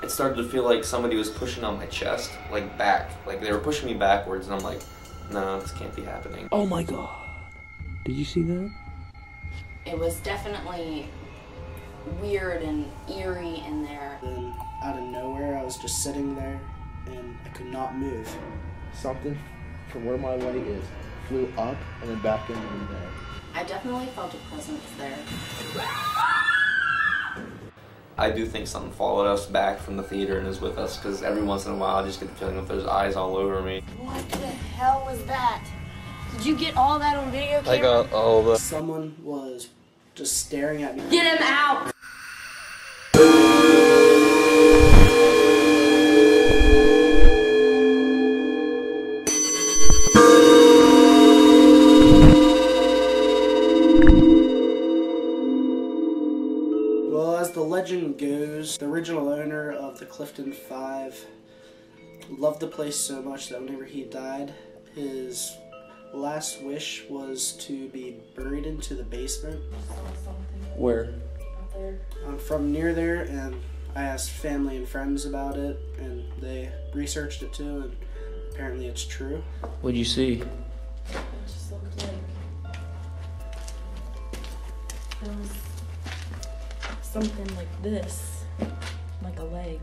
It started to feel like somebody was pushing on my chest, like back. Like they were pushing me backwards, and I'm like, no, this can't be happening. Oh my God. Did you see that? It was definitely weird and eerie in there. Then out of nowhere, I was just sitting there and I could not move. Something from where my light is flew up and then back into there. I definitely felt a presence there. I do think something followed us back from the theater and is with us, because every once in a while I just get the feeling that there's eyes all over me. What the hell was that? Did you get all that on video camera? I got all the... Someone was just staring at me. Get him out! Well, as the legend goes, the original owner of the Clifton 5 loved the place so much that whenever he died, his last wish was to be buried into the basement. Where? I'm from near there, and I asked family and friends about it, and they researched it too, and apparently it's true. What'd you see? It just looked like there was something like this, like a leg.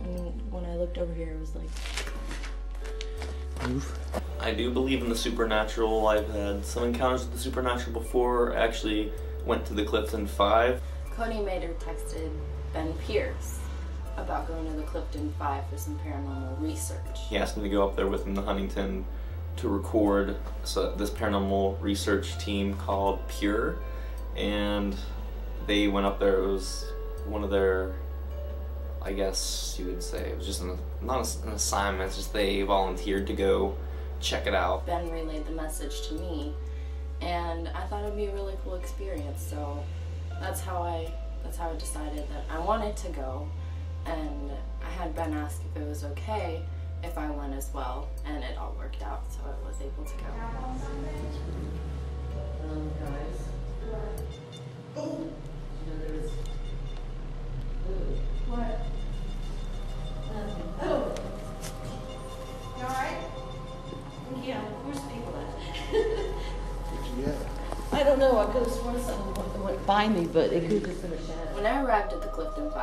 And when I looked over here, it was like... I do believe in the supernatural. I've had some encounters with the supernatural before. I actually went to the Clifton 5. Cody Mater texted Ben Pearce about going to the Clifton 5 for some paranormal research. He asked me to go up there with him to Huntington to record this paranormal research team called P.U.R.E, and they went up there. It was one of their, I guess you would say, it was just not an assignment, it's just they volunteered to go check it out. Ben relayed the message to me, and I thought it'd be a really cool experience, so that's how I decided that I wanted to go, and I had Ben ask if it was okay if I went as well, and it all worked out, so I was able to go. What? Oh! You alright? Yeah, where's the people at? Yeah. I don't know, I could have sworn something went by me, but it could have just been a shadow. When I arrived at the Clifton 5,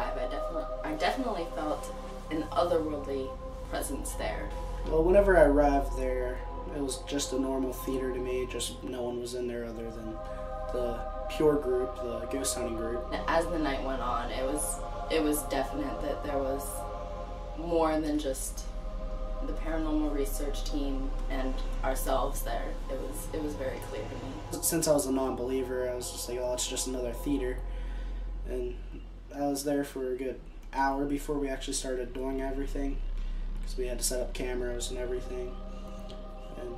I definitely felt an otherworldly presence there. Well, whenever I arrived there, it was just a normal theater to me, just no one was in there other than the P.U.R.E group, the ghost hunting group. As the night went on, it was definite that there was more than just the paranormal research team and ourselves there. It was very clear to me. Since I was a non-believer, I was just like, oh, it's just another theater. And I was there for a good hour before we actually started doing everything, because we had to set up cameras and everything. And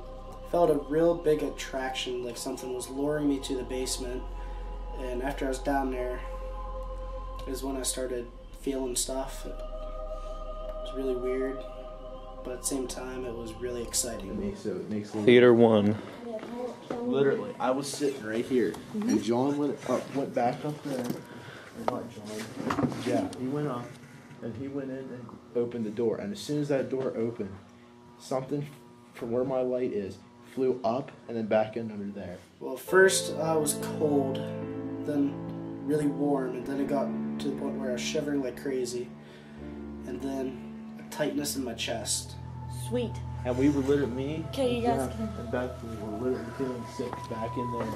felt a real big attraction, like something was luring me to the basement. And after I was down there is when I started feeling stuff. It was really weird, but at the same time it was really exciting. It makes Theater 1. Literally, I was sitting right here, and John went back up there. Or not John. Yeah, he went up, and he went in and opened the door. And as soon as that door opened, something from where my light is flew up and then back in under there. Well, first I was cold, then really warm, and then it got to the point where I was shivering like crazy, and then a tightness in my chest. Sweet. And we were literally, me, Okay, you guys Jeff, and Beth, we were literally feeling sick back in there.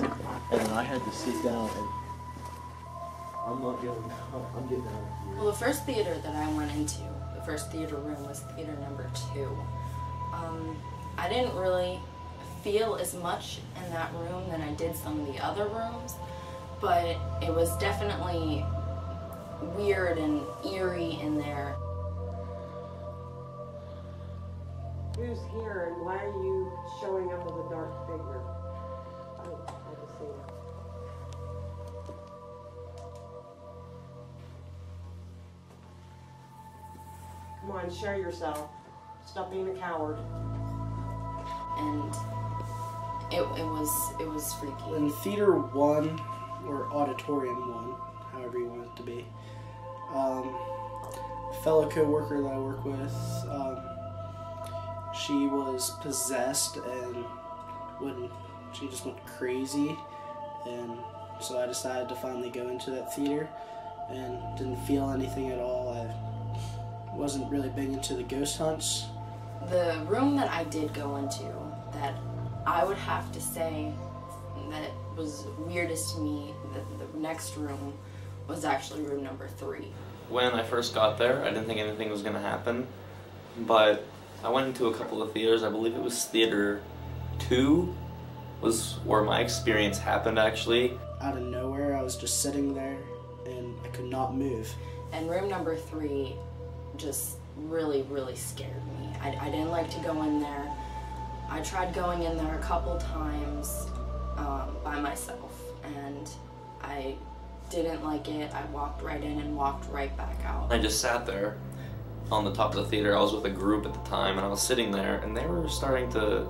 And then I had to sit down, and I'm not getting I'm getting out of here. Well, the first theater that I went into, the first theater room, was theater number 2. I didn't really feel as much in that room than I did some of the other rooms, but it was definitely weird and eerie in there. Who's here and why are you showing up with a dark figure? Oh, I just see it. Come on, show yourself. Stop being a coward. And It was freaky. In Theater 1, or Auditorium 1, however you want it to be, a fellow co-worker that I work with, she was possessed and she just went crazy, and so I decided to finally go into that theater and didn't feel anything at all. I wasn't really big into the ghost hunts. The room that I did go into, that I would have to say that was weirdest to me, the next room was actually room number 3. When I first got there, I didn't think anything was going to happen, but I went into a couple of theaters. I believe it was Theater 2 was where my experience happened, actually. Out of nowhere, I was just sitting there and I could not move. And room number 3 just really, really scared me. I didn't like to go in there. I tried going in there a couple times by myself, and I didn't like it. I walked right in and walked right back out. I just sat there on the top of the theater. I was with a group at the time, and I was sitting there, and they were starting to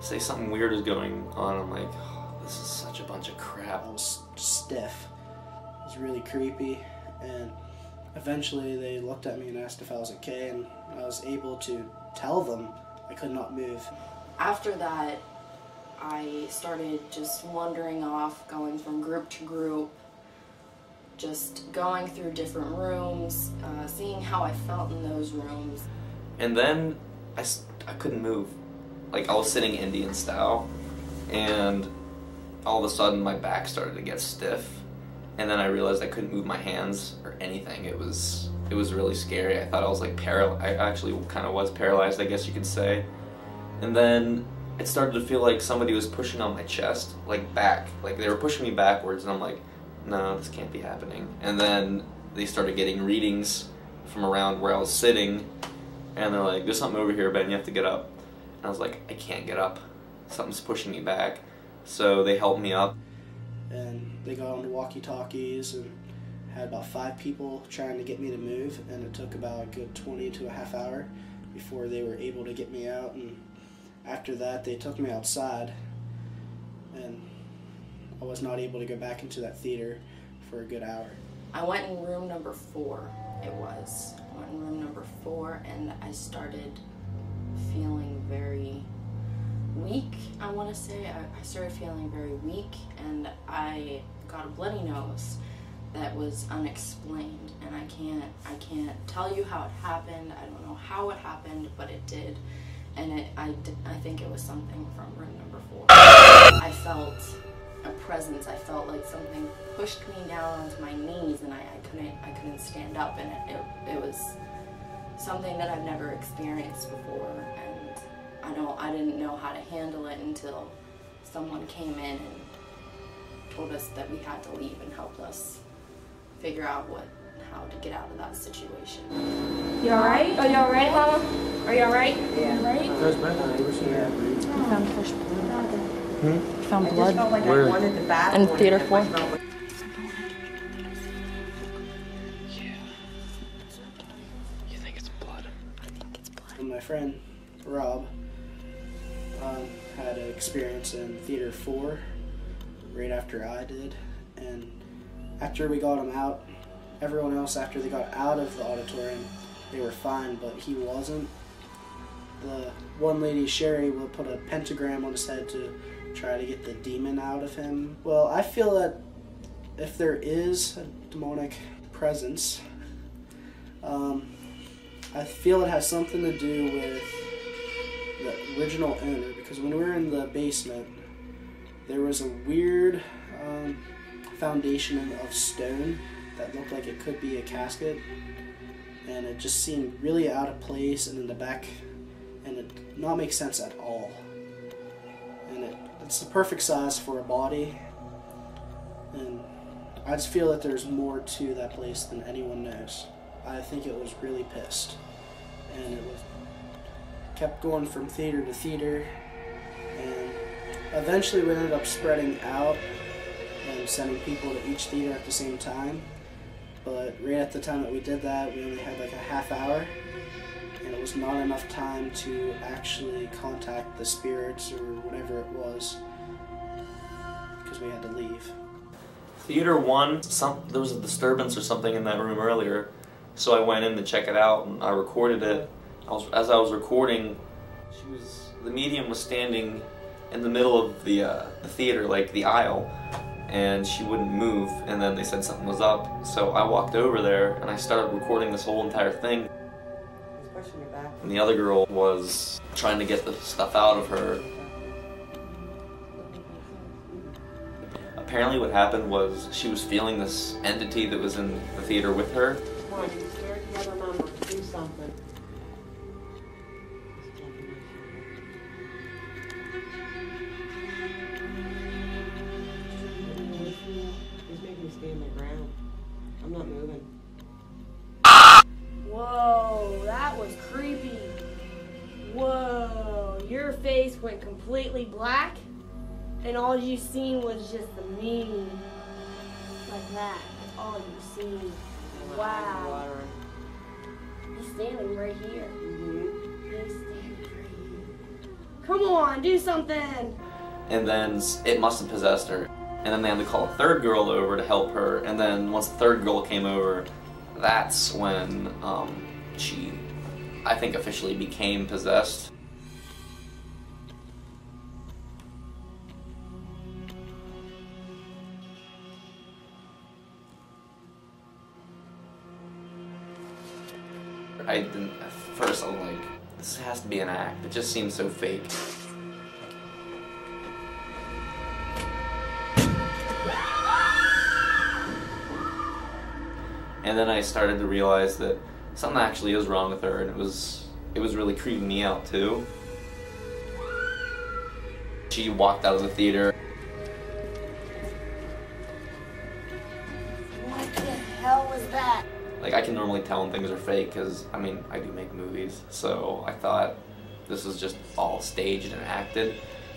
say something weird is going on. I'm like, oh, this is such a bunch of crap. I was stiff. It was really creepy, and eventually they looked at me and asked if I was okay, and I was able to tell them I could not move. After that, I started just wandering off, going from group to group, just going through different rooms, seeing how I felt in those rooms. And then I couldn't move. Like, I was sitting Indian style, and all of a sudden my back started to get stiff, and then I realized I couldn't move my hands or anything. It was really scary. I thought I was like paralyzed. I actually kind of was paralyzed, I guess you could say. And then it started to feel like somebody was pushing on my chest, like back. Like they were pushing me backwards, and I'm like, no, this can't be happening. And then they started getting readings from around where I was sitting, and they're like, there's something over here, Ben, you have to get up. And I was like, I can't get up. Something's pushing me back. So they helped me up. And they got on the walkie-talkies and had about 5 people trying to get me to move, and it took about a good 20 to a half hour before they were able to get me out. And after that, they took me outside, and I was not able to go back into that theater for a good hour. I went in room number 4, I went in room number 4, and I started feeling very weak, I want to say. I started feeling very weak, and I got a bloody nose that was unexplained, and I can't tell you how it happened. I don't know how it happened, but it did, and I think it was something from room number 4. I felt a presence. I felt like something pushed me down onto my knees, and I couldn't stand up, and it was something that I've never experienced before, and I didn't know how to handle it until someone came in and told us that we had to leave and helped us figure out how to get out of that situation. You alright? Are you alright, Mama? Are you alright? Yeah. Alright? I found fresh blood. Hmm? Found I blood. just felt like Where? I wanted the bath. In Theater 4. You think it's blood? And my friend, Rob, had an experience in Theater 4 right after I did, and after we got him out, everyone else, after they got out of the auditorium, they were fine, but he wasn't. The one lady, Sherry, would put a pentagram on his head to try to get the demon out of him. Well, I feel that if there is a demonic presence, I feel it has something to do with the original owner, because when we were in the basement, there was a weird foundation of stone that looked like it could be a casket, and it just seemed really out of place and in the back, and it did not make sense at all. And it's the perfect size for a body, and I just feel that there's more to that place than anyone knows. I think it was really pissed, and it kept going from theater to theater, and eventually we ended up spreading out and sending people to each theater at the same time. But right at the time that we did that, we only had like a half hour, and it was not enough time to actually contact the spirits or whatever it was because we had to leave. Theater 1, there was a disturbance or something in that room earlier, so I went in to check it out and I recorded it. As I was recording, the medium was standing in the middle of the theater, like the aisle, and she wouldn't move, and then they said something was up, so I walked over there and I started recording this whole entire thing. He's pushing your back. And the other girl was trying to get the stuff out of her. Apparently what happened was she was feeling this entity that was in the theater with her. Come on, you scared the other member. Do something. He's making me stay on the ground. I'm not moving. Whoa, that was creepy. Whoa, your face went completely black, and all you seen was just the meaning. Like that. That's all you seen. Wow. He's standing right here. He's standing right here. Come on, do something. And then it must have possessed her. And then they had to call a third girl over to help her. And then once the third girl came over, that's when she, I think, officially became possessed. At first I was like, this has to be an act. It just seems so fake. And then I started to realize that something actually is wrong with her, and it was really creeping me out too. She walked out of the theater. What the hell was that? Like, I can normally tell when things are fake because, I mean, I do make movies, so I thought this was just all staged and acted.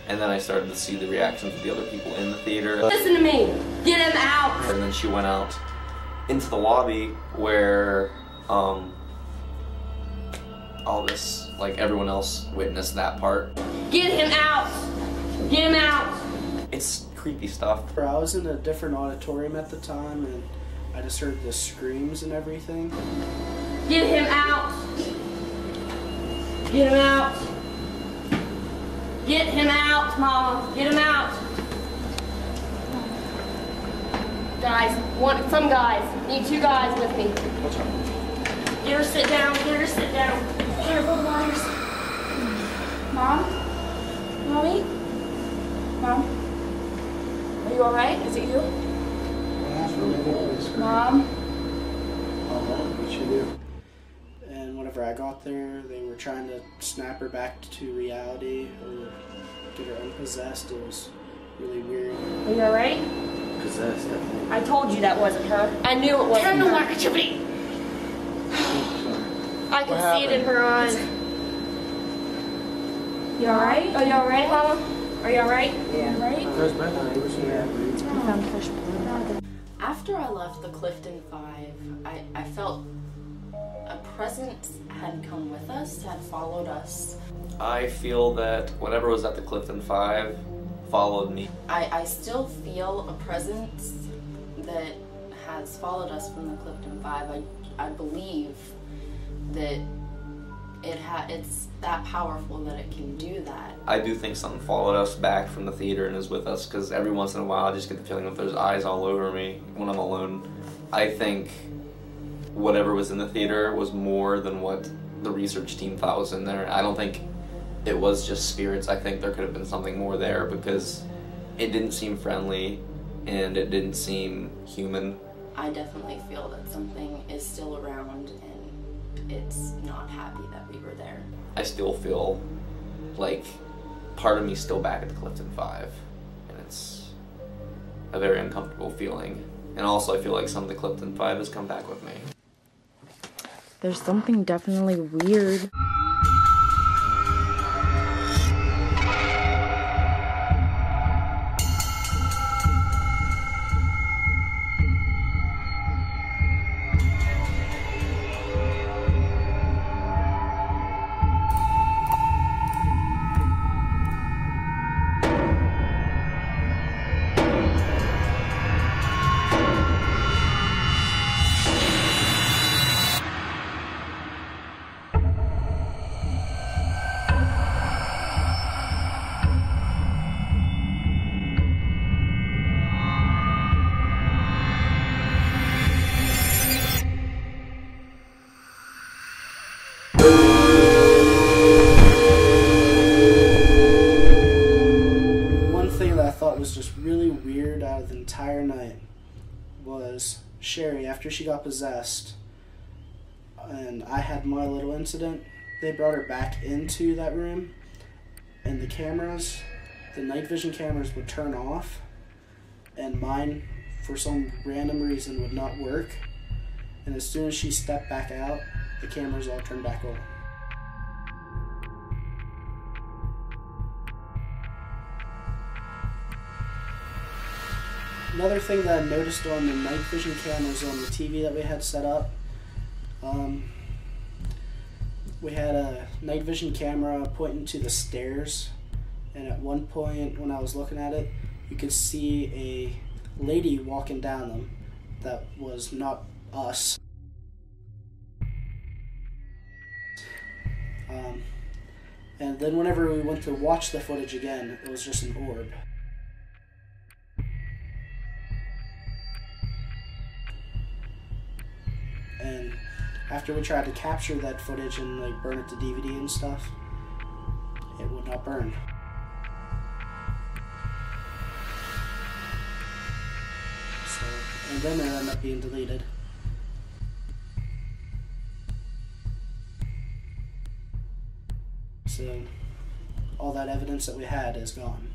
And then I started to see the reactions of the other people in the theater. Listen to me. Get him out. And then she went out into the lobby where all this, like, everyone else witnessed that part. Get him out. Get him out. It's creepy stuff. I was in a different auditorium at the time, and I just heard the screams and everything. Get him out. Get him out. Get him out, Mama. Get him out. Guys, some guys. Need 2 guys with me. What's up? Get her sit down. Get her sit down. Here, hold the wires. Mom? Mommy? Mom? Are you alright? Is it you? Mom? What you do? And whenever I got there, they were trying to snap her back to reality or get her unpossessed. It was really weird. Are you alright? Possessed, definitely. I told you that wasn't her. I knew it wasn't her. I can see it in her eyes. You alright? Are you alright, Mama? Are you alright? Yeah. Right? After I left the Clifton 5, I felt a presence had come with us, had followed us. I feel that whatever was at the Clifton 5 followed me. I still feel a presence that has followed us from the Clifton 5. I believe that it's that powerful that it can do that. I do think something followed us back from the theater and is with us, because every once in a while I just get the feeling that there's eyes all over me when I'm alone. I think whatever was in the theater was more than what the research team thought was in there. I don't think it was just spirits. I think there could have been something more there, because it didn't seem friendly and it didn't seem human. I definitely feel that something is still around and it's not happy that we were there. I still feel like part of me's still back at the Clifton 5, and it's a very uncomfortable feeling. And also I feel like some of the Clifton 5 has come back with me. There's something definitely weird. was Sherry, after she got possessed and I had my little incident, they brought her back into that room, and the cameras, the night vision cameras would turn off, and mine, for some random reason, would not work. And as soon as she stepped back out, the cameras all turned back on. Another thing that I noticed on the night vision cameras on the TV that we had set up, we had a night vision camera pointing to the stairs, and at one point when I was looking at it, you could see a lady walking down them that was not us. And then whenever we went to watch the footage again, it was just an orb. And after we tried to capture that footage and like burn it to DVD and stuff, it would not burn. So, and then it ended up being deleted. So all that evidence that we had is gone.